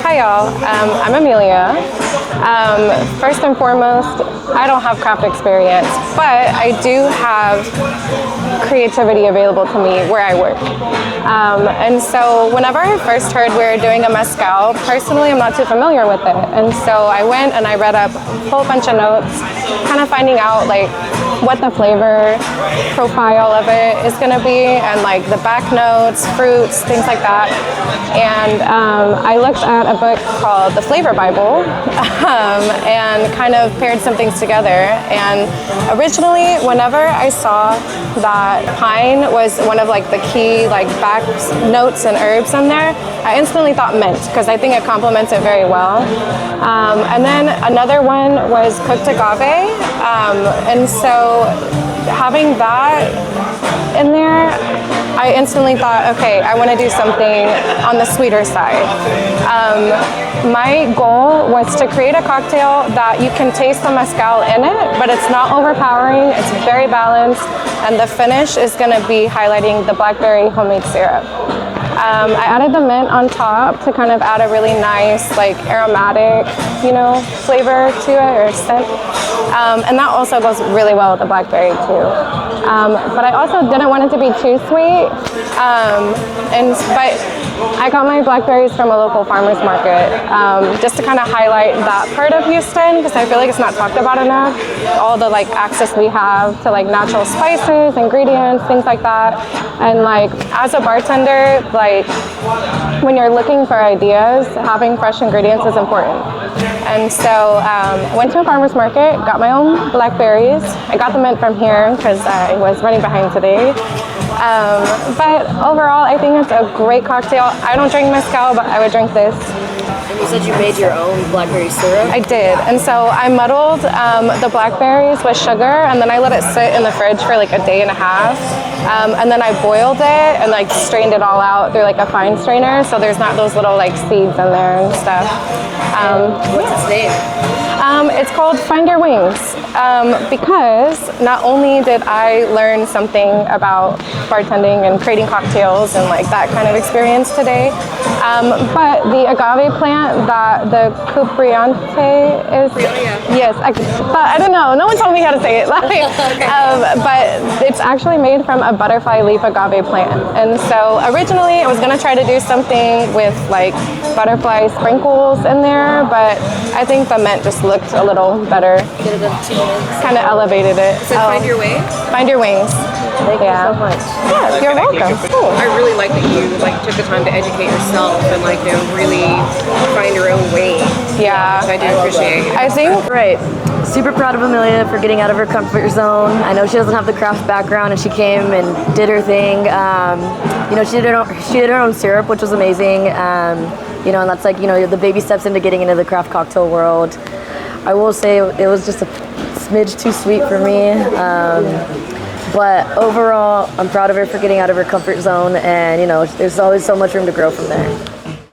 Hi y'all, I'm Amelia. First and foremost, I don't have craft experience, but I do have creativity available to me where I work. And so whenever I first heard we were doing a mezcal, personally I'm not too familiar with it. And so I went and I read up a whole bunch of notes, kind of finding out like what the flavor profile of it is going to be, and like the back notes, fruits, things like that. And I looked at a book called The Flavor Bible and kind of paired some things together. And originally, whenever I saw that pine was one of like the key like back notes and herbs in there, I instantly thought mint because I think it complements it very well. And then another one was cooked agave, and so having that in there, I instantly thought, okay, I want to do something on the sweeter side. My goal was to create a cocktail that you can taste the mezcal in it, but it's not overpowering, it's very balanced, and the finish is going to be highlighting the blackberry homemade syrup. I added the mint on top to kind of add a really nice, like aromatic, flavor to it, or scent. And that also goes really well with the blackberry too. But I also didn't want it to be too sweet. But I got my blackberries from a local farmer's market, just to kind of highlight that part of Houston, because I feel like it's not talked about enough. All the like access we have to like natural spices, ingredients, things like that. And like as a bartender, like when you're looking for ideas, having fresh ingredients is important. And so went to a farmer's market, got my own blackberries. I got the mint from here because I was running behind today. But overall, I think it's a great cocktail. I don't drink mezcal, but I would drink this. And you said you made your own blackberry syrup? I did. And so I muddled the blackberries with sugar, and then I let it sit in the fridge for like a day and a half. And then I boiled it and like strained it all out through like a fine strainer, so there's not those little like seeds in there and stuff. What's its name? It's called Find Your Wings, because not only did I learn something about bartending and creating cocktails and like that kind of experience today, but the agave plant that the cupriante is, yes, I don't know, no one told me how to say it, but it's actually made from a butterfly leaf agave plant. And so originally I was going to try to do something with like butterfly sprinkles in there, but I think the mint just looked a little better. Kind of elevated it. So Find Your Wings? Find Your Wings. Thank you so much. Yeah, you're welcome. Cool. I really like that you took the time to educate yourself and really find your own way. Yeah. Which I do appreciate. I think Right. Super proud of Amelia for getting out of her comfort zone. I know she doesn't have the craft background, and she came and did her thing. She did her own syrup, which was amazing. And that's like the baby steps into getting into the craft cocktail world. I will say it was just a smidge too sweet for me. But overall, I'm proud of her for getting out of her comfort zone, and there's always so much room to grow from there.